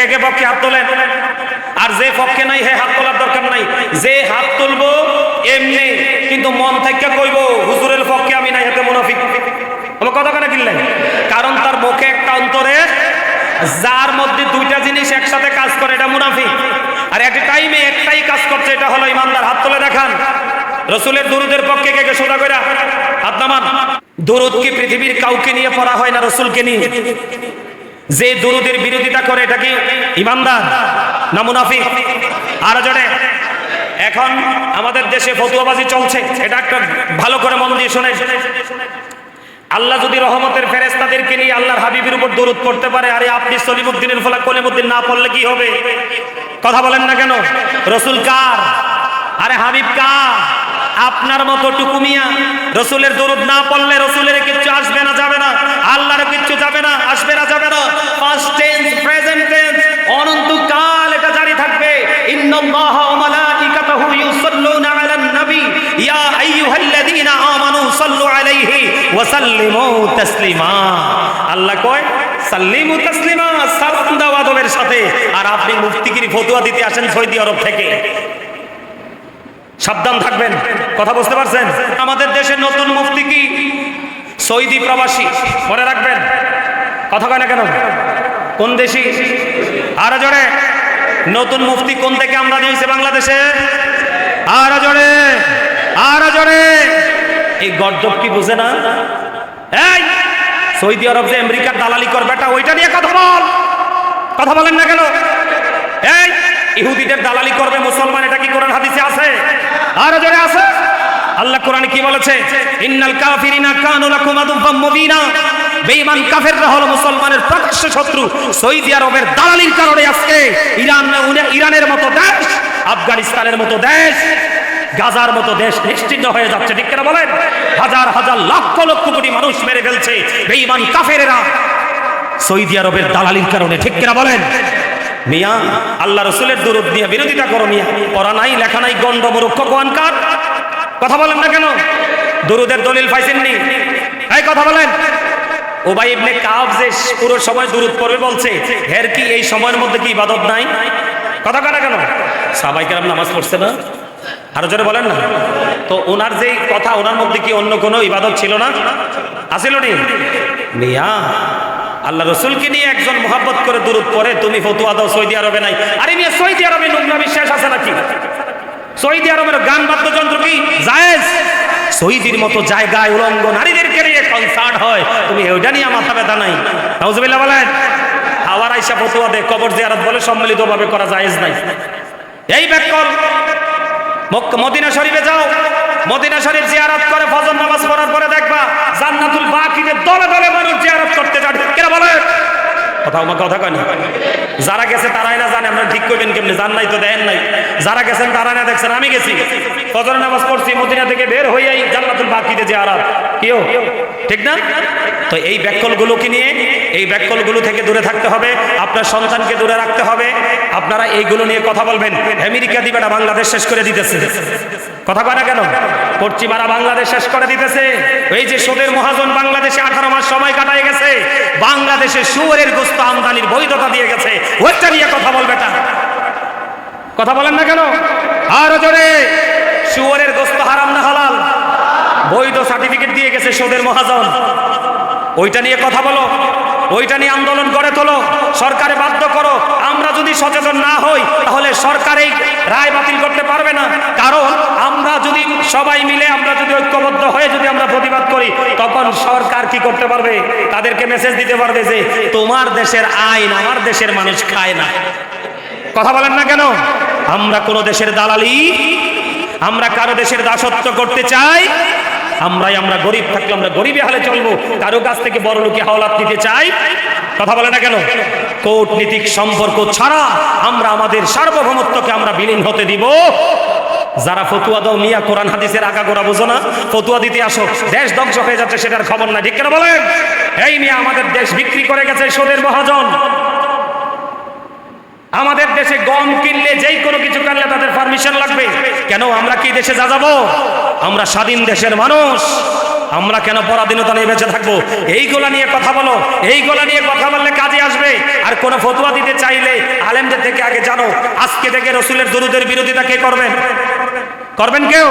কে কে পক্ষে হাত তোলেন? আর যে পক্ষে নাই হে হাত তোলার দরকার নাই। যে হাত তুলবো এমনি কিন্তু মন থেকে কইব হুজুরের পক্ষে আমি নাই, হাতে মুনাফিক। আমার কথা কেন কিনলেন? কারণ তার মুখে একটা অন্তরে, যার মধ্যে দুইটা জিনিস একসাথে কাজ করে এটা মুনাফিক, আর একটা টাইমে একটাই কাজ করছে এটা হলো ইমানদার। হাত তুলে দেখান রসুলের দুরুদের পক্ষে কে কে সোজা কইরা হাত নামান। দুরুদ কি পৃথিবীর কাউকে নিয়ে পড়া হয় না রসুলকে নিয়ে? যে দুরুদের বিরোধিতা করে এটা কি ইমানদার না মুনাফিক? আর জোরে। এখন আমাদের দেশে ফতুয়াবাজি চলছে, এটা একটা ভালো করে মন দিয়ে শুনে। আল্লাহ যদি রহমতের ফেরেশতাদেরকে নিয়ে আল্লাহর হাবিবের উপর দরুদ পড়তে পারে, আরে আপনি সলিমুদ্দিনের ফলা কলিমুদ্দিন না পড়লে কি হবে? কথা বলেন না কেন? রসুল কার? আরে হাবিব কার? আপনার মতো টুকুমিয়া রসুলের দরুদ না পড়লে রসুলের কিচ্ছু আসবে না, যাবে না, আল্লাহর কিচ্ছু যাবে না, আসবে না, যাবে না। পাস্ট টেন্স, প্রেজেন্ট টেন্স, অনন্তকাল এটা জারি থাকবে। ইন্নাল্লাহা ওয়া মালাইকাতাহু ইউসাল্লুনা আলান নবী ইয়া আইয়ুহাল্লাযীনা আমানু সাল্লু আলাইহি ওয়া সাল্লিমু তাসলিমা। আল্লাহ কয় সাল্লিমু তাসলিমা, সালাম দাও আদবের সাথে। আর আপনি মুফতিগিরি ফতোয়া দিতে আসেন সৌদি আরব থেকে, সাবধান থাকবেন। কথা বুঝতে পারছেন? আমাদের দেশের নতুন মুফতি কি সৌদি প্রবাসী, মনে রাখবেন। কথা কয় না কেন? কোন দেশি? আরো জোরে। নতুন মুফতি কোন থেকে আমরা দিয়েছি বাংলাদেশে? আরো জোরে, আরো জোরে। এই গর্জব কি বুঝে না? এই সৌদি আরব যে আমেরিকার দালালি কর বেটা, ওইটা নিয়ে কথা বল। কথা বলেন না কেন? এই ইহুদিদের দালালি করবে মুসলমান, এটা কি কোরআন হাদিসে আছে? আর জোরে আছে। আল্লাহ কোরআনে কি বলেছে? ইন্নাল কাফিরিনা কানু লাকুম আদুওয়াম মুবিনা। বেঈমান কাফেররা হলো মুসলমানের প্রকাশ্য শত্রু। সৌদি আরবের দালালির কারণে আজকে ইরানের মতো দেশ, আফগানিস্তানের মতো দেশ, গাজার মতো দেশ নিশ্চিহ্ন হয়ে যাচ্ছে। ঠিক কিনা বলেন? হাজার হাজার লক্ষ লক্ষ কোটি মানুষ মেরে ফেলছে বেঈমান কাফেরেরা সৌদি আরবের দালালির কারণে। ঠিক কিনা বলেন? মিয়া আল্লাহ রসুলের দুরূদ নিয়ে বিরোধিতা করো মিয়া। পড়া নাই, লেখা নাই, গন্ড মূর্খ কোয়ানকার। কথা বলেন না কেন? দুরূদের দলিল পাইছেননি? এই কথা বলেন। উবাই ইবনে কাব যে পুরো সময় দুরূদ পড়বে বলছে, এর কি এই সময়ের মধ্যে কি ইবাদত নাই? কথা কয় না কেন? সাহাবায়ে কেরাম নামাজ পড়ছে না? আরো জোরে বলেন না। তো ওনার যে কথা, ওনার মধ্যে কি অন্য কোনো ইবাদত ছিল না? আছিল নি? মিয়া আল্লাহ রসুলকে নিয়ে একজন মোহাব্বত করে দুরূদ পড়ে, তুমি ফতোয়া দাও সৌদি আরবে নাই। আরে মিয়া সৌদি আরবে নোংরা বিশ্বাস আছে নাকি? সৌদি আরবের গান বাদ্যযন্ত্র কি জায়েজ? সৌদির মতো জায়গায় উলঙ্গ নারীদেরকে নিয়ে কনসার্ট হয়, তুমি ওইটা নিয়ে মাথা ব্যথা নাই? নাউজুবিল্লাহ বলেন। আবার আইসা ফতোয়া দে কবর জিয়ারত বলে সম্মিলিতভাবে করা জায়েজ নাই। এই ব্যাকল মদিনা শরীফে যাও, মদিনা শরীফ জিয়ারত করে ফজর নামাজ পড়ার পরে দেখবা জান্নাতুল বাকিতে দলে দলে মানুষ জিয়ারত করতে যায়। কেন বলে? কথা কয় না। যারা গেছে তারাই না জানে, আমরা ঠিক করবেন কেমনি? জান নাই তো দেন নাই। যারা গেছেন তারা না দেখছেন। আমি গেছি, ফজর নামাজ পড়ছি, মদিনা থেকে বের হইয়াই জান্নাতুল বাকিতে জিয়ারত। কিও ঠিক না? তো এই ব্যাকলগুলোকে নিয়ে, এই ব্যাকলগুলো থেকে দূরে থাকতে হবে। আপনার সন্তানকে দূরে রাখতে হবে। আপনারা এইগুলো নিয়ে কথা বলবেন। আমেরিকা দিবে না, বাংলাদেশ শেষ করে দিতেছে। কথা কয় না কেন? পশ্চিমারা বাংলাদেশ শেষ করে দিতেছে। এই যে সুদের মহাজন বাংলাদেশে 18 মাস সময় কাটায় গেছে, বাংলাদেশে শুয়োরের গোশত আমদানির বৈধতা দিয়ে গেছে। ওইটা নিয়ে কথা বলবে না। কথা বলেন না কেন? আর জোরে। শুয়োরের গোশত হারাম না হালাল? বৈধ সার্টিফিকেট দিয়ে গেছে সুদের মহাজন। ওইটা নিয়ে কথা বলো, ওইটা নিয়ে আন্দোলন করে তোলো, সরকারে বাধ্য করো। আমরা যদি সচেতন না হই তাহলে সরকার এই রায় বাতিল করতে পারবে না। কারণ আমরা যদি সবাই মিলে, আমরা যদি ঐক্যবদ্ধ হয়ে যদি আমরা প্রতিবাদ করি, তখন সরকার কি করতে পারবে? তাদেরকে মেসেজ দিতে পারবে যে তোমার দেশের আইন আমার দেশের মানুষ খায় না। কথা বলেন না কেন? আমরা কোন দেশের দালালি, আমরা কারো দেশের দাসত্ব করতে চাই? আমরা গরিব থাকলে আমরা গরিবী হালে চলবো, কারো কাছ থেকে বড় লোকে হাওলাত নিতে চাই? কথা বলে না কেন? কূটনীতিক সম্পর্ক ছাড়া আমরা আমাদের সার্বভৌমত্বকে আমরা বিলীন হতে দিব? যারা ফতুয়া দাও মিয়া, কোরআন হাদিসের আগাগোড়া বুঝো না, ফতুয়া দিতে আসো, দেশ ধ্বংস হয়ে যাচ্ছে সেটার খবর নাই। ঠিক কেন বলেন? এই মিয়া আমাদের দেশ বিক্রি করে গেছে সুদের মহাজন। আমাদের দেশে গম কিনলে, যেই কোনো কিছু কিনলে তাদের পারমিশন লাগবে। কেন? আমরা কি দেশে যাবো? আমরা স্বাধীন দেশের মানুষ। আমরা কেন পরাধীনতা নিয়ে বেঁচে থাকবো? এইগুলা নিয়ে কথা বলো, এইগুলা নিয়ে কথা বললে কাজে আসবে। আর কোন ফতোয়া দিতে চাইলে আলেমদের থেকে আগে জানো, আজকে থেকে রসুলের দরুদের বিরোধিতা কে করবেন? করবেন কেউ?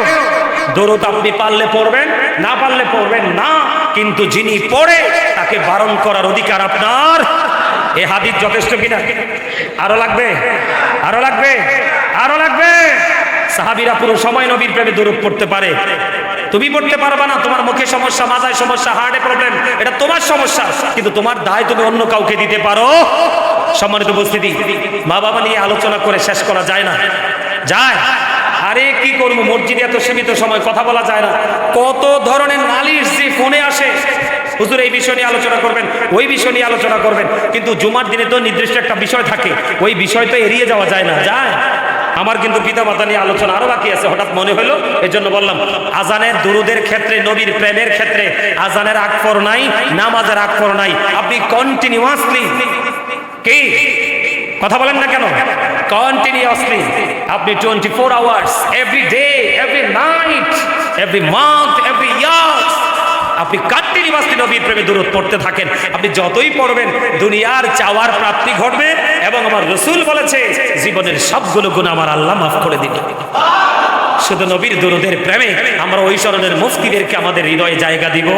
দরুদ আপনি পারলে পড়বেন, না পারলে পড়বেন না, কিন্তু যিনি পড়ে তাকে বারণ করার অধিকার আপনার। এ হাদিস যথেষ্ট কিনা? আরো লাগবে, আরো লাগবে, আরো লাগবে। সাহাবীরা পুরো সময় নবীর প্রেমে দরুদ পড়তে পারে, তুমি পড়তে পারবা না। তোমার মুখে সমস্যা, মাথায় সমস্যা, হার্টে প্রবলেম, এটা তোমার সমস্যা, কিন্তু তোমার দায় তুমি অন্য কাউকে দিতে পারো। সম্মানিত উপস্থিতি, মা বাবা নিয়ে আলোচনা করে শেষ করা যায় না? যায়। আরে কি করবো, মসজিদে এত সীমিত সময় কথা বলা যায় না। কত ধরনের নালিশ যে ফোনে আসে, হুজুর এই বিষয় নিয়ে আলোচনা করবেন, ওই বিষয় নিয়ে আলোচনা করবেন, কিন্তু জুমার দিনে তো নির্দিষ্ট একটা বিষয় থাকে, ওই বিষয় তো এড়িয়ে যাওয়া যায় না। যায়। আমার কিন্তু পিতা মাতা নিয়ে আলোচনা আরো বাকি আছে, হঠাৎ মনে হলো, এই জন্য বললাম। আজানের দুরুদের ক্ষেত্রে, নবীর প্রেমের ক্ষেত্রে আজানের আকফর নাই, নামাজের আকফর নাই। আপনি কন্টিনিউয়াসলি, কি কথা বলেন না কেন, কন্টিনিউয়াসলি আপনি 24 hours, every day, every night, every month, every year, আপনি কন্টিনিউয়াসলি নবীর প্রেমে দরুদ পড়তে থাকেন। আপনি যতই পড়বেন দুনিয়ার চাওয়ার প্রাপ্তি ঘটবে, এবং আমার রাসূল বলেছে জীবনের সবগুলো গুনাহ আমার আল্লাহ মাফ করে দিবেন। শুধু নবীর দরুদের প্রেমে আমরা ওই শরণের মুফতিদেরকে আমাদের হৃদয়ে জায়গা দিব।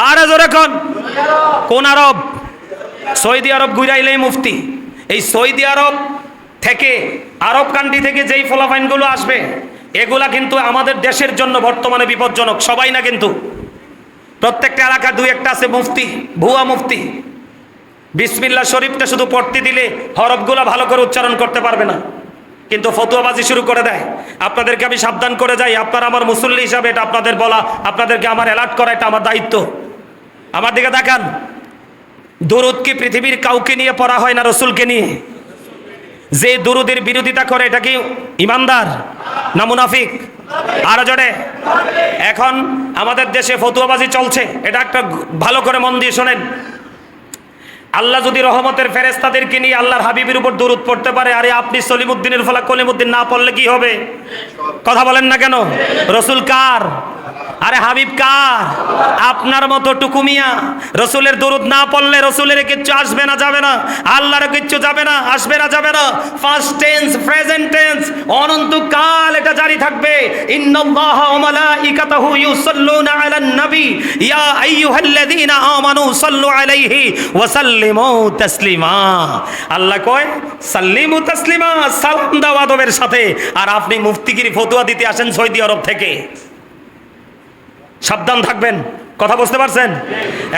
আর জোরে কোন আরব? সৌদি আরব ঘুরাইলেই মুফতি। এই সৌদি আরব থেকে, আরব কান্ট্রি থেকে যেই ফলাফাইনগুলো আসবে, এগুলা কিন্তু আমাদের দেশের জন্য বর্তমানে বিপজ্জনক। সবাই না, কিন্তু প্রত্যেকটা এলাকার দুই একটা আছে মুফতি, ভুয়া মুফতি। বিসমিল্লাহ শরীফটা শুধু পড়তে দিলে হরফগুলা ভালো করে উচ্চারণ করতে পারবে না, কিন্তু ফতোয়াবাজি শুরু করে দেয়। আপনাদেরকে আমি সাবধান করে যাই, আপনারা আমার মুসল্লি হিসাবে এটা আপনাদের বলা, আপনাদেরকে আমার অ্যালার্ট করা, এটা আমার দায়িত্ব। আমার দিকে তাকান। দরুদ কি পৃথিবীর কাউকে নিয়ে পড়া হয় না রসুলকে নিয়ে? যে দরুদের বিরোধিতা করে এটা কি ইমানদার না মুনাফিক? আরো জোরে। এখন আমাদের দেশে ফতোয়াবাজি চলছে, এটা একটা ভালো করে মন দিয়ে শোনেন। আল্লাহ যদি রহমতের ফেরেশতাদেরকে নিয়ে আল্লাহর হাবিবের উপর দরুদ পড়তে পারে, আরে আপনি সলিমুদ্দিনের ফলা কলিমুদ্দিন না পড়লে কি হবে? কথা বলেন না কেন? রসুল কার? আরে হাবিব কার? আপনার মতো টুকুমিয়া। রসুলের দরুদ না পড়লে রসুলের কিচ্ছু আসবে না, যাবে না, আল্লাহর কিচ্ছু যাবে না, আসবে না, যাবে না। ফার্স্ট টেন্স, প্রেজেন্ট টেন্স, অনন্তকাল এটা জারি থাকবে। ইন্নাল্লাহা ওয়া মালাইকাতাহু ইউসাল্লুনা আলান নবী ইয়া আইয়ুহাল্লাযীনা আমানু সাল্লু আলাইহি ওয়া সাল্লিমু তাসলিমা। আল্লাহ কয় সাল্লিমু তাসলিমা, সালাম দাও আদবের সাথে। আর আপনি মুফতিগিরি ফতোয়া দিতে আসেন সৌদি আরব থেকে। সাবধান থাকবেন। কথা বুঝতে পারছেন?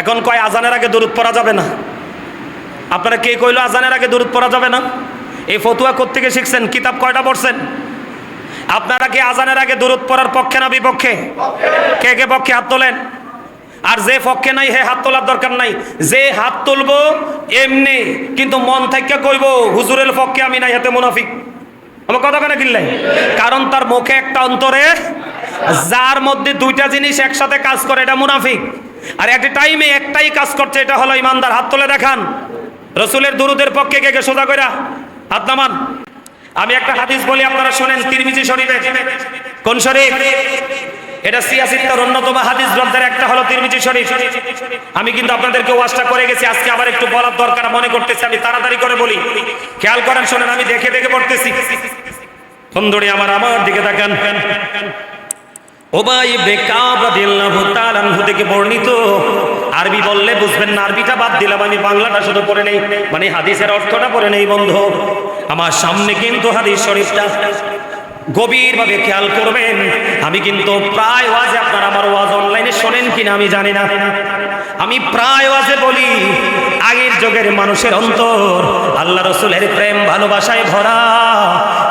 এখন কয় আজানের আগে দরুদ পড়া যাবে না। আপনারা কে কইলো আজানের আগে দরুদ পড়া যাবে না? এই ফতোয়া কোত্থেকে শিখছেন? কিতাব কয়টা পড়ছেন? আপনারা কি আজানের আগে দরুদ পড়ার পক্ষে না বিপক্ষে? কে কে পক্ষে হাত তোলেন। আর যে পক্ষে নাই হে হাত তোলার দরকার নাই। যে হাত তুলবো এমনি, কিন্তু মন থেকে কইব হুজুরের পক্ষে আমি নাই, হাতে মুনাফিক। আমার কথা কেন কিনলেন? কারণ তার মুখে একটা, অন্তরে, যার মধ্যে দুইটা জিনিস একসাথে কাজ করে এটা মুনাফিক। আর একটা টাইমে একটাই কাজ করছে, এটা হলো ইমানদার। হাত তুলে দেখান রসুলের দুরুদের পক্ষে কে কে, সোজা কইরা হাত নামান। আমি একটা হাদিস বলি, আপনারা শোনেন। তিরমিজি শরীফে। কোন শরীফ? এটা সিয়াসিত্তার অন্যতম হাদিস গ্রন্থের একটা হলো তিরমিজি শরীফ। আমি কিন্তু আপনাদেরকে ওয়াজটা করে গেছি, আজকে আবার একটু বলার দরকার মনে করতেছি। আমি তাড়াতাড়ি করে বলি, খেয়াল করেন, শোনেন। আমি দেখে দেখে পড়তেছি। সুন্দরী আমার দিকে তাকান। উবাই ইবনে কাব রাদিয়াল্লাহু তাআলা আনহু থেকে বর্ণিত। আরবি বললে বুঝবেন না, আরবিটা বাদ দিলাম, আমি বাংলাটা শুধু পড়ে নেই, মানে হাদিসের অর্থটা পড়ে নেই। বন্ধু আমার সামনে কিন্তু হাদিস শরীফটা গভীরভাবে খেয়াল করবেন। আমি কিন্তু প্রায় ওয়াজে, আপনারা আমার ওয়াজ অনলাইনে শোনেন কিনা আমি জানি না, আমি প্রায় ওয়াজে বলি আগের যুগের মানুষের অন্তর আল্লাহ রসুলের প্রেম ভালোবাসায় ভরা।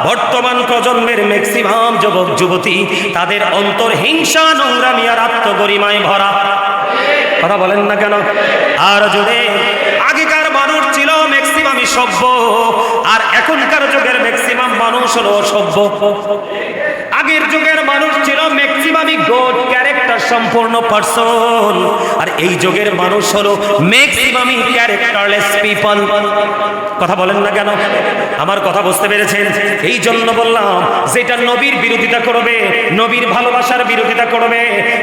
বর্তমান প্রজন্মের ম্যাক্সিমাম যুবক যুবতী, তাদের অন্তর হিংসা, নোংরামি আর আত্মগরিমায় ভরা। কথা বলেন না কেন? আর জোরে। আগেকার মানুষ ছিল ম্যাক্সিমামই সভ্য, আর এখনকার যুগের ম্যাক্সিমাম মানুষ হলো অসভ্য। আগের যুগের মানুষ ছিল ম্যাক্সিমামই গুড ক্যারেক্টার ক্যারেক্টার সম্পূর্ণ পারসন, আর এই যুগের মানুষ হলো ম্যাক্সিমামই ক্যারেক্টারলেস পিপল। কথা বলেন না কেন? আমার কথা বুঝতে পেরেছেন? এই জন্য বললাম, যেটা নবীর বিরোধিতা করবে, নবীর ভালোবাসার বিরোধিতা করবে,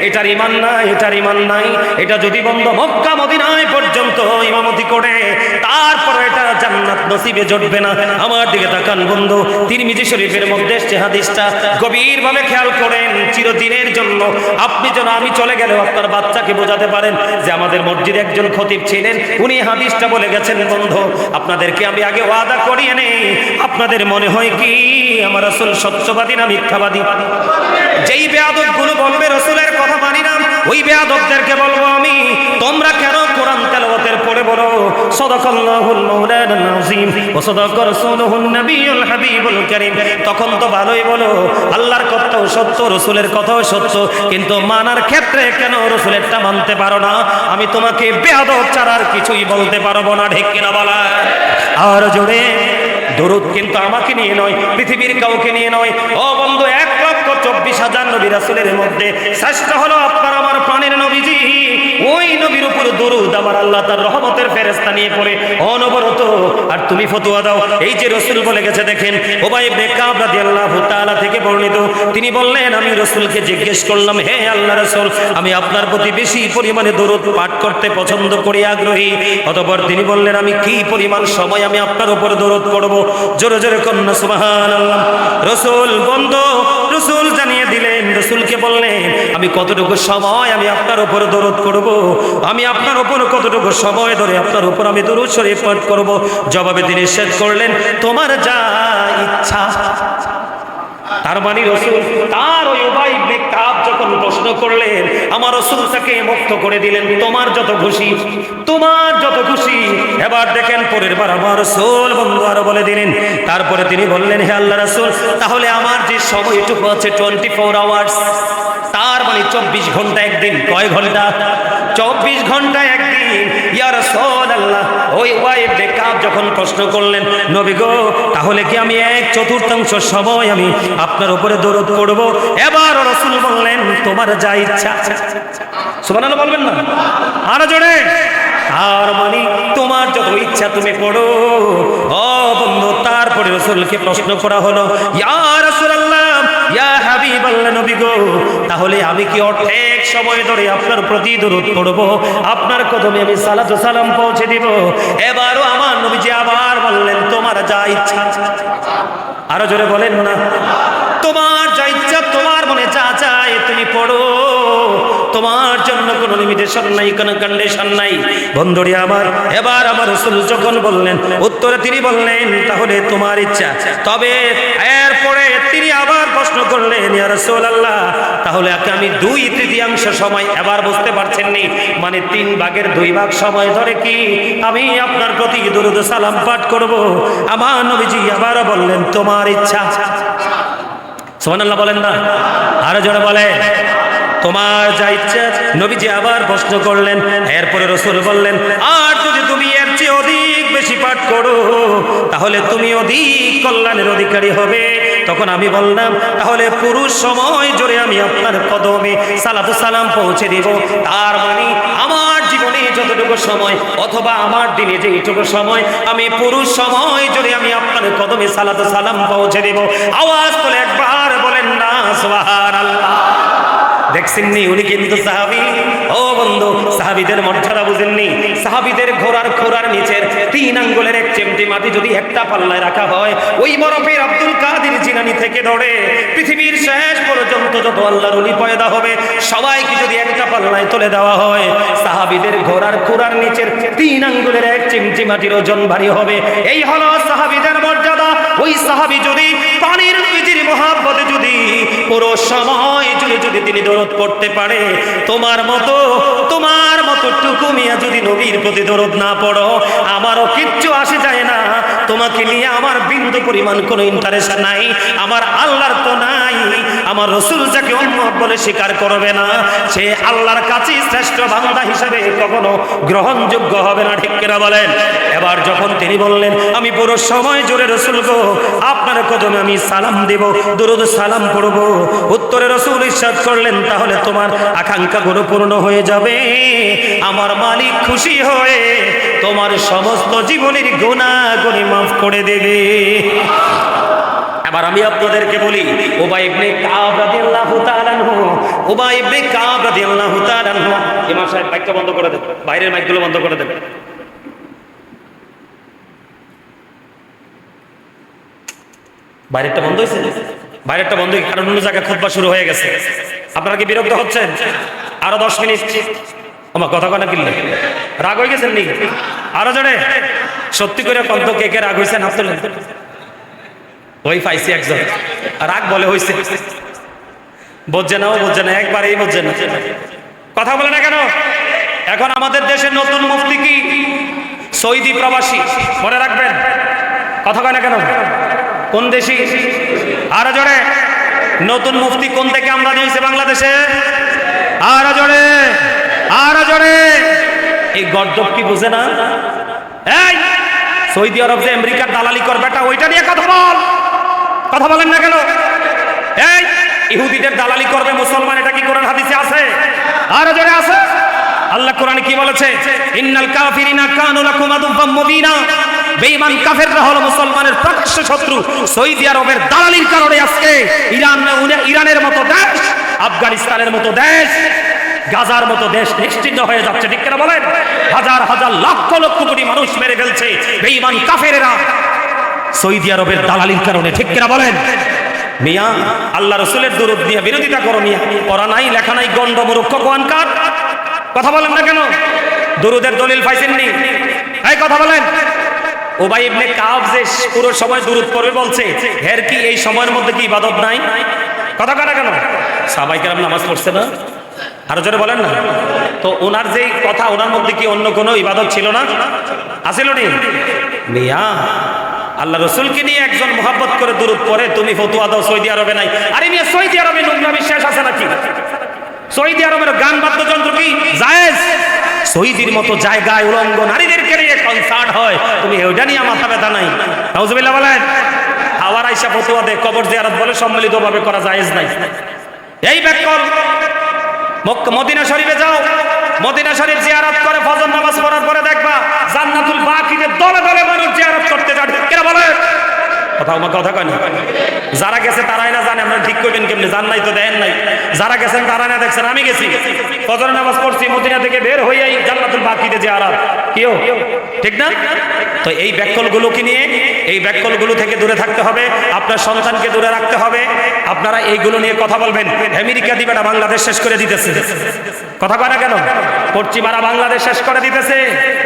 এটার ঈমান নাই, এটার ঈমান নাই। এটা যদি বন্ধ মক্কা মদিনায় পর্যন্ত ইমামতি করে, তারপর এটা জান্নাত নসিবে জুটবে না। আমার দিকে তাকান বন্ধু, তিরমিজি শরীফের মধ্যে এসেছে হাদিসটা, গভীরভাবে খেয়াল করেন। চিরদিনের জন্য আপনি যেন আমি চলে গেলেও আপনার বাচ্চাকে বোঝাতে পারেন যে আমাদের মসজিদে একজন খতিব ছিলেন, উনি হাদিসটা বলে গেছেন। বন্ধু, আপনাদেরকে আমি আগে ওয়াদা করিয়ে নেই, আপনাদের মনে হয় কি আমার রাসূল সত্যবাদী না মিথ্যাবাদী? যেই বেয়াদব গুলো বলবে রাসূলের কথা মানি না, ওই বেয়াদবদেরকে বলবো আমি, তোমরা কেন কোরআন তেলাওয়াতের পরে বলো সাদাকাল্লাহুল মাওলানাল আযীম ওয়া সাদাকা রাসূলুহুন নবিয়ুল হাবিবুল কারীম? তখন তো ভালোই বলো, আল্লাহর কথাও সত্য, রাসূলের কথাও সত্য, কিন্তু মানার ক্ষেত্রে কেন রাসূলেরটা মানতে পারো না? আমি তোমাকে বেয়াদব ছাড়ার কিছুই বলতে পারবো না, ঠিক কিনা বলা? আর জোরে দরুদ কিন্তু আমাকে নিয়ে নয়, পৃথিবীর কাউকে নিয়ে নয়। ও বন্ধু, 1,24,000 নবী রাসূলের মধ্যে শ্রেষ্ঠ হলো আপনার আমার প্রাণের নবীজি। ওই নবীর উপর দরুদ আমার আল্লাহ তার রহমতের ফেরেশতা নিয়ে পড়ে অনবরত। আর তুমি ফতোয়া দাও, এই যে রাসূল বলে গেছে। দেখেন, উবাই ইবনে কাব রাদিয়াল্লাহু তাআলা থেকে বর্ণিত, তিনি বললেন, আমি রাসূলকে জিজ্ঞেস করলাম, হে আল্লাহর রাসূল, আমি আপনার প্রতি বেশি পরিমাণে দরুদ পাঠ করতে পছন্দ করি, আগ্রহী। অতঃপর তিনি বললেন, আমি কি পরিমাণ সময় আমি আপনার উপর দরুদ পড়ব? জোরে জোরে কন্যা সুবহানাল্লাহ। রাসূল বন্ধু, রাসূল জানিয়ে দিলেন, রাসূলকে বললেন, আমি কতটুকু সময় আমি আপনার উপর দরুদ পড়ব, আমি আপনার উপর কতটুকু সময় ধরে আপনার উপর আমি দরুদ শরীফ পাঠ করব? জবাবে তিনি ইরশাদ করলেন, তোমার যা ইচ্ছা। তার মানে রাসূল তার ওই উবাই ইবনে কাব যখন প্রশ্ন করলেন, আমার রাসূল তাকে মুক্ত করে দিলেন, তোমার যত খুশি, তোমার যত খুশি। এবার দেখেন পরের বার আমার রাসূল বন্ধু আরো বলে দিলেন। তারপরে তিনি বললেন, হে আল্লাহর রাসূল, তাহলে আমার যে সময়টুকু আছে 24 আওয়ার্স, তার মানে 24 ঘন্টা একদিন। কয় ঘন্টা? 24 ঘন্টা একদিন। ইয়া রাসূলুল্লাহ, ওই উবাই ইবনে কাব যখন প্রশ্ন করলেন, নবী গো, তাহলে কি আমি 1/4 সময় আমি আপনার উপরে দরুদ পড়ব? এবার রাসূল বললেন, তোমার যা ইচ্ছা। সুবহানাল্লাহ বলবেন না? আরো জোরে। আর মানে তোমার যত ইচ্ছা তুমি পড়ো। ও বন্ধু, তারপরে রাসূলকে প্রশ্ন করা হলো, ইয়া রাসূলুল্লাহ, ইয়া হাবিবাল্লাহ, নবী গো, তাহলে আমি কি অর্ধেক সময় ধরে আপনার প্রতি দরুদ পড়ব, আপনার কদমে আমি সালাত ও সালাম পৌঁছে দিব? এবারও আমার নবীজি আবার বললেন, তোমার যা ইচ্ছা। আরো জোরে বলেন না? তোমার যা ইচ্ছা, তোমার মনে যা চায় তুমি পড়ো, তোমার জন্য কোনো লিমিটেশন নাই, কোনো কন্ডিশন নাই। বন্ধুরি আমার, এবার আমার রাসূল যখন বললেন, উত্তরে তিনি বললেন, তাহলে তোমার ইচ্ছা। তবে এরপরে তিনি আবার প্রশ্ন করলেন, ইয়া রাসূলুল্লাহ, তাহলে আমি 2/3 সময়, এবার বুঝতে পারছেন নি, মানে 3 ভাগের 2 ভাগ সময় ধরে কি আমি আপনার প্রতি দরুদ সালাম পাঠ করব? আমার নবীজি আবার বললেন, তোমার ইচ্ছা। সুবহানাল্লাহ বলেন না? আরো জোরে বলে, তোমার যা ইচ্ছা। নবীজি আবার প্রশ্ন করলেন। এরপরে রাসূল বললেন, আর যদি তুমি এর চেয়ে অধিক বেশি পাঠ করো, তাহলে তুমি অধিক কল্যাণের অধিকারী হবে। তখন আমি বললাম, তাহলে পুরো সময় জুড়ে আমি আপনার কদমে সালাতু সালাম পৌঁছে দিব। তার মানে আমার জীবনে যতটুকু সময়, অথবা আমার দিনে যেটুকু সময়, আমি পুরো সময় জুড়ে আমি আপনার কদমে সালাতু সালাম পৌঁছে দেব। আওয়াজ তুলে একবার বলেন না সুবহানাল্লাহ। দেখছেন নি, উনি কিন্তু সাহাবী। ও বন্ধু, সাহাবীদের মর্যাদা বুঝেননি? সাহাবীদের ঘোড়ার খোরার নিচের 3 আঙ্গুলের 1 চিমটি মাটি যদি একটা পাল্লায় রাখা হয়, ওই বরফের আব্দুল কাদের জিলানী থেকে ধরে পৃথিবীর শেষ পর্যন্ত যত আল্লাহর ওলি পয়দা হবে, সবাইকে যদি একটা পাল্লায় তুলে দেওয়া হয়, সাহাবীদের ঘোড়ার খোরার নিচের 3 আঙ্গুলের 1 চিমটি মাটির ওজন ভারী হবে। এই হলো সাহাবীদের মর্যাদা। ওই সাহাবী যদি পানির নবীজির মহব্বতে যদি পুরো সময় জুড়ে যদি তিনি দরুদ পড়তে পারে, তোমার মতো টুকু মিয়া যদি নবীর প্রতি দরুদ না পড়ো, আমারও কিচ্ছু আসে যায় না। তোমাকে নিয়ে আমার বিন্দু পরিমাণ কোনো ইন্টারেস্ট নাই, আমার আল্লাহর তো নাই। আমার রাসূল যাকে উম্মত বলে স্বীকার করবে না, সে আল্লাহর কাছে শ্রেষ্ঠ বান্দা হিসেবে কখনো গ্রহণযোগ্য হবে না, ঠিক কিনা বলেন? এবার যখন তিনি বললেন আমি পুরো সময় জুড়ে রাসূল গো আপনার কদমে আমি সালাম দেব, দরুদ সালাম পড়ব, উত্তরে রাসূল ইরশাদ করলেন তাহলে তোমার আকাঙ্ক্ষাগুলো পূর্ণ হয়ে যাবে, আমার মালিক খুশি হয়ে তোমার সমস্ত জীবনের গুনাহগুলি মাফ করে দেবে। এবার আমি আপনাদেরকে বলি, উবাই ইবনে কাব রাদিয়াল্লাহু তাআলা আনহু, উবাই ইবনে কাব রাদিয়াল্লাহু তাআলা আনহু, ইমাম সাহেব মাইকটা বন্ধ করে দেন, বাইরের মাইকগুলো বন্ধ করে দেন। বাইরেরটা বন্ধ হয়েছে, বাইরেরটা বন্ধ, কারণ অন্য জায়গায় খুতবা শুরু হয়ে গেছে। আপনারা কি বিরক্ত হচ্ছেন? আরো 10 মিনিট। আমার কথা কনা কিনলে রাগ হয়ে গেছেন নি? আরো জোরে সত্যি করে কন্ত কে কে রাগ হয়েছেন? হাত তোলেন। ওই পাইছি একজন রাগ বলে হয়েছে, বুঝছে না, ও বুঝছে না, একবারেই বুঝছে না, কথা বলে না কেন? এখন আমাদের দেশের নতুন মুফতি কি? সৌদি প্রবাসী, মনে রাখবেন। কথা কয় না কেন? কোন দেশি? আরো জোরে, নতুন মুফতি কোন থেকে আমরা নিয়েছি বাংলাদেশে? আরো জোরে, আরো জোরে। এই গর্দব কি বুঝে না? এই সৌদি আরব যে আমেরিকার দালালি কর বেটা, ওইটা নিয়ে কথা বল। কথা বলেন না কেন? এই ইহুদিদের দালালি করবে মুসলমান, এটা কি কোরআন হাদিসে আছে? আরো জোরে আছে। আল্লাহ কোরআনে কি বলেছে? ইন্নাল কাফিরিনা কানু লাকুম আদুওয়াম মুবিনা। বেঈমান কাফেররা হলো মুসলমানের প্রকাশ্য শত্রু। সৌদি আরবের দালালির কারণে আজকে ইরানের মতো দেশ, আফগানিস্তানের মতো দেশ, গাজার মতো দেশ নিশ্চিহ্ন হয়ে যাচ্ছে। ঠিক কিনা বলেন? হাজার হাজার লক্ষ লক্ষ কোটি মানুষ মেরে ফেলছে বেঈমান কাফেরেরা সৌদি আরবের দালালির কারণে। ঠিক কিনা বলেন? মিয়া আল্লাহ রসুলের দরুদ নিয়ে বিরোধিতা করো মিয়া, পড়া নাই লেখা নাই, গন্ড মূর্খ কোয়ানকার। কথা বলেন না কেন? দরুদের দলিল পাইছেননি? এই কথা বলেন। উবাই ইবনে কাব যে পুরো সময় দরুদ পড়বে বলছে, এর কি এই সময়ের মধ্যে কি ইবাদত নাই? কথা কয় না কেন? সাহাবায়ে কেরাম নামাজ পড়ছে না? আরো জোরে বলেন না। তো ওনার যে কথা, ওনার মধ্যে কি অন্য কোনো ইবাদত ছিল না? আছিল নি? মিয়া আল্লাহ রসুলকে নিয়ে একজন মোহাব্বত করে দরুদ পড়ে, তুমি ফতোয়া দাও সৌদি আরবে নাই। আরে মিয়া সৌদি আরবে নোংরা বিশ্বাস আছে নাকি? সৌদি আরবের গান বাদ্যযন্ত্র কি জায়েজ? সৌদির মতো জায়গায় উলঙ্গ নারীদেরকে নিয়ে কনসার্ট হয়, তুমি ওইটা নিয়ে মাথা ব্যথা নাই? নাউজুবিল্লাহ বলেন। আবার আইসা ফতোয়া দে কবর জিয়ারত বলে সম্মিলিতভাবে করা জায়েজ নাই। এই ব্যাকল মদিনা শরীফে যাও, মদিনা শরীফ জিয়ারত করে ফজর নামাজ পড়ার পরে দেখবা জান্নাতুল বাকিতে দলে দলে মানুষ জিয়ারত করতে যায়। কেন বলে? কথা আমার কথা কয় না। যারা গেছে তারাই না জানে, আমরা ঠিক করবেন কেমনি? জান নাই তো দেন নাই। যারা গেছেন তারা না দেখছেন। আমি গেছি, ফজর নামাজ পড়ছি, মদিনা থেকে বের হইয়াই জান্নাতুল বাকিতে জিয়ারত। কিও ঠিক না? তো এই ব্যাকলগুলোকে নিয়ে, এই ব্যাকলগুলো থেকে দূরে থাকতে হবে, আপনার সন্তানকে দূরে রাখতে হবে। আপনারা এইগুলো নিয়ে কথা বলবেন। আমেরিকা দিবে না, বাংলাদেশ শেষ করে দিতেছে। কথা কয় না কেন? পশ্চিমারা বাংলাদেশ শেষ করে দিতেছে।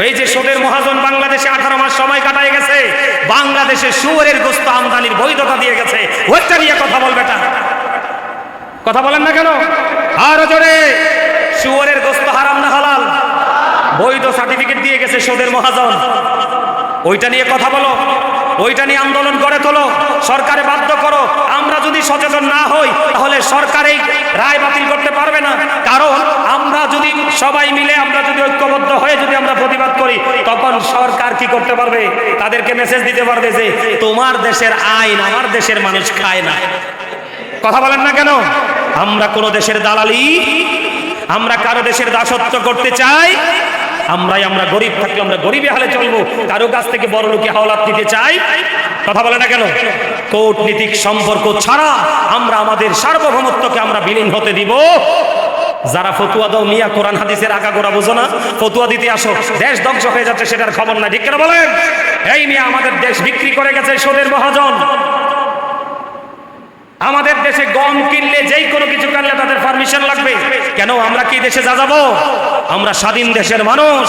এই যে সুদের মহাজন বাংলাদেশে 18 মাস সময় কাটায় গেছে, বাংলাদেশে শুয়োরের গোশত আমদানির বৈধতা দিয়ে গেছে, ওইটা নিয়ে কথা বলবে না। কথা বলেন না কেন? আরো জোরে। শুয়োরের গোশত হারাম না হালাল? বৈধ সার্টিফিকেট দিয়ে গেছে সুদের মহাজন, ওইটা নিয়ে কথা বলো, ওইটা নিয়ে আন্দোলন করে তোলো, সরকারে বাধ্য করো। আমরা যদি সচেতন না হই তাহলে সরকার এই রায় বাতিল করতে পারবে না। কারণ আমরা যদি সবাই মিলে, আমরা যদি ঐক্যবদ্ধ হয়ে যদি আমরা প্রতিবাদ করি, তখন সরকার কি করতে পারবে? তাদেরকে মেসেজ দিতে পারবে যে তোমার দেশের আইন আমার দেশের মানুষ খায় না। কথা বলেন না কেন? আমরা কোন দেশের দালালি, আমরা কারো দেশের দাসত্ব করতে চাই? আমরা গরিব থাকলে আমরা গরিবী হালে চলবো, কারো কাছ থেকে বড় লোকে হাওলাত দিতে চাই? কথা বলে না কেন? কূটনীতিক সম্পর্ক ছাড়া আমরা আমাদের সার্বভৌমত্বকে আমরা বিলীন হতে দিব? যারা ফতুয়া দাও মিয়া, কোরআন হাদিসের আগাগোড়া বোঝো না, ফতুয়া দিতে আসো, দেশ ধ্বংস হয়ে যাচ্ছে সেটার খবর নাই। ঠিক কেন বলেন? এই মিয়া আমাদের দেশ বিক্রি করে গেছে সুদের মহাজন। আমাদের দেশে গম কিনলে, যেই কোনো কিছু কিনলে তাদের পারমিশন লাগবে। কেন? আমরা কি দেশে যা যাবো? আমরা স্বাধীন দেশের মানুষ,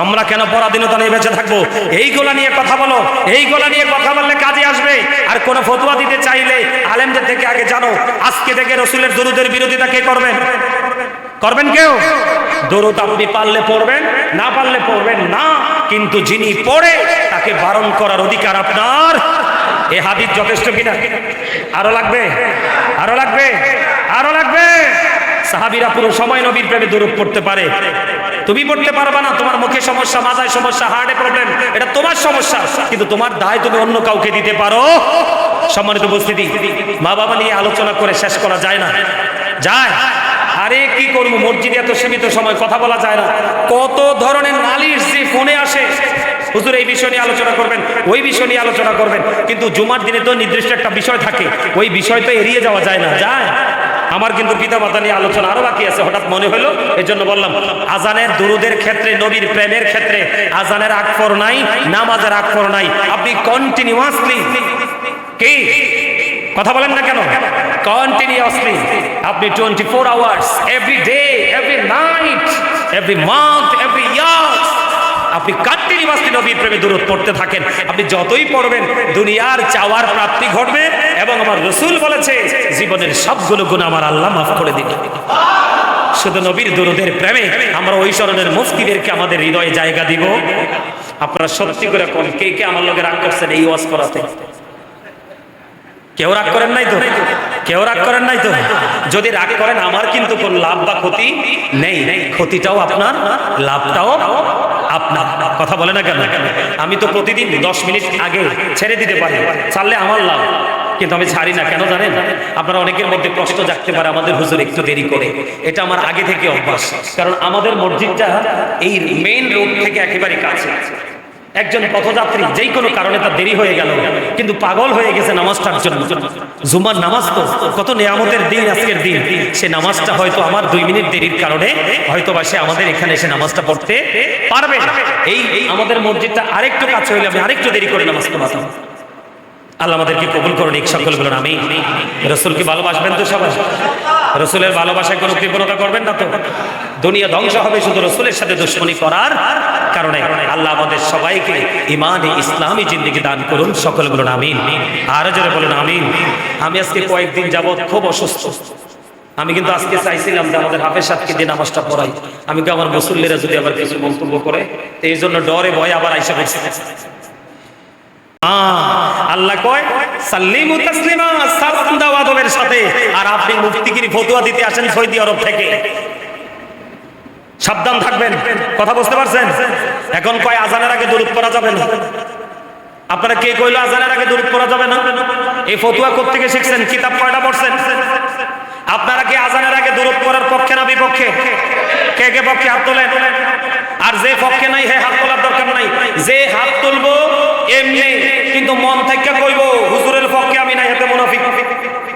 আমরা কেন পরাধীনতা নিয়ে বেঁচে থাকবো? এইগুলা নিয়ে কথা বলো, এইগুলা নিয়ে কথা বললে কাজে আসবে। আর কোন ফতোয়া দিতে চাইলে আলেমদের থেকে আগে জানো, আজকে থেকে রসুলের দরুদের বিরোধিতা কে করবেন? করবেন কেউ? দরুদ আপনি পারলে পড়বেন, না পারলে পড়বেন না, কিন্তু যিনি পড়ে তাকে বারণ করার অধিকার আপনার। এ হাদিস যথেষ্ট কিনা? আরো লাগবে? আরো লাগবে? আরো লাগবে? সাহাবীরা পুরো সময় নবীর প্রেমে দুরূদ পড়তে পারে, তুমি পড়তে পারবা না। তোমার মুখে সমস্যা, মাথায় সমস্যা, হার্টে প্রবলেম, এটা তোমার সমস্যা, কিন্তু তোমার দায় তুমি অন্য কাউকে দিতে পারো। সম্মানিত উপস্থিতি, মা বাবা নিয়ে আলোচনা করে শেষ করা যায় না? যায়। আরে কি করবো, মসজিদে এত সীমিত সময় কথা বলা যায় না। কত ধরনের নালিশ যে ফোনে আসে, হুজুর এই বিষয় নিয়ে আলোচনা করবেন, ওই বিষয় নিয়ে আলোচনা করবেন, কিন্তু জুমার দিনে তো নির্দিষ্ট একটা বিষয় থাকে, ওই বিষয় তো এড়িয়ে যাওয়া যায় না। যায়। আমার কিন্তু পিতা মাতা নিয়ে আলোচনা আরো বাকি আছে, হঠাৎ মনে হলো, এই জন্য বললাম। আজানের দুরুদের ক্ষেত্রে, নবীর প্রেমের ক্ষেত্রে আজানের আকফর নাই, নামাজের আকফর নাই। আপনি কন্টিনিউয়াসলি, কি কথা বলেন না কেন, কন্টিনিউয়াসলি আপনি 24 hours, every day, every night, every month, every year, আপনি কন্টিনিউয়াসলি নবীর প্রেমে দুরূদ পড়তে থাকেন। আপনি যতই পড়বেন দুনিয়ার চাওয়ার প্রাপ্তি ঘটবে, এবং আমার রাসূল বলেছে জীবনের সবগুলো গুনাহ আমার আল্লাহ মাফ করে দিবেন। শুধু নবীর দুরূদের প্রেমে আমরা ওই শরণের মুফতিদেরকে আমাদের হৃদয়ে জায়গা দিব। আপনারা সত্যি করে কোন কে কে আমার লগে রাগ করছেন এই ওয়াজ করাতে? কেউ রাগ করেন নাই তো? কেউ রাগ করেন নাই তো? যদি রাগ করেন, আমার কিন্তু কোন লাভ বা ক্ষতি নেই, ক্ষতিটাও আপনার, লাভটাও আপনার। কথা বলে না কেন? আমি তো প্রতিদিন 10 মিনিট আগে ছেড়ে দিতে পারি, ছাড়লে আমার লাভ, কিন্তু আমি ছাড়ি না। কেন জানেন? আপনারা অনেকের মধ্যে প্রশ্ন জাগতে পারে, আমাদের হুজুর একটু দেরি করে। এটা আমার আগে থেকে অভ্যাস, কারণ আমাদের মসজিদটা এই মেইন রোড থেকে একেবারে কাছে। একজন পথযাত্রী যেই কোনো কারণে তার দেরি হয়ে গেল, কিন্তু পাগল হয়ে গেছে নামাজটার জন্য। জুমার নামাজ তো কত নিয়ামতের দিন, আজকের দিন। সে নামাজটা হয়তো আমার 2 মিনিট দেরির কারণে হয়তো বা সে আমাদের এখানে এসে নামাজটা পড়তে পারবে। এই আমাদের মসজিদটা আরেকটু কাছে হইলে আমি আরেকটু দেরি করে নামাজ পড়তাম। আল্লাহ আমাদেরকে কবুল করুন, এই সকল বলুন আমিন। রাসূলকে ভালোবাসবেন তো সবাই? রাসূলের ভালোবাসায় কোনো কৃপণতা করবেন না তো? দুনিয়া ধ্বংস হবে শুধু রাসূলের সাথে দুশমনি করার কারণে। আল্লাহ আমাদের সবাইকে ইমানে ইসলামী জিন্দেগি দান করুন, সকল বলুন আমিন। আরো জোরে বলুন আমিন। আমি আজকে কয়েকদিন যাবত খুব অসুস্থ। আমি কিন্তু আজকে চাইছিলাম যে আমাদের হাফেজ সাহেবকে দিয়ে নামাজটা পড়াই। আমি কি আমার মুসল্লিরা যদি আবার কিছু মন্তব্য করে, এই জন্য ডরে ভয় আবার আইসা গেছে। আল্লাহ কয় সাল্লিমু তাসলিমা, সালাম দাও আদবের সাথে। আর আপনি মুফতিগিরি ফতোয়া দিতে আসেন সৌদি আরব থেকে, সাবধান থাকবেন। কথা বুঝতে পারছেন? এখন কয় আজানের আগে দুরূদ পড়া যাবে না। আপনারা কে কইলো আজানের আগে দুরূদ পড়া যাবে না? এই ফতোয়া কোত্থেকে শিখছেন? কিতাব কয়টা পড়ছেন? আপনারা কি আজানের আগে দুরূদ পড়ার পক্ষে না বিপক্ষে? কে কে পক্ষে হাত তোলেন। আর যে পক্ষে নাই হে হাত তোলার দরকার নাই। যে হাত তুলবো এমনি, কিন্তু মন থেকে কইবো হুজুরের পক্ষে আমি নাই, হাতে মুনাফিক।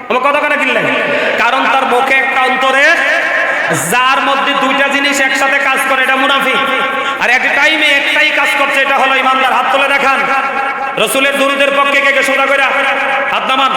আমার কথা কেন কিনলেন? কারণ তার মুখে একটা, অন্তরে, যার মধ্যে দুইটা জিনিস একসাথে কাজ করে, এটা মুনাফিক। আর এক টাইমে একটাই কাজ করছে, এটা হলো ইমানদার। হাত তুলে দেখান রাসূলের দুরূদের পক্ষে কে কে সোজা করে হাত নামান।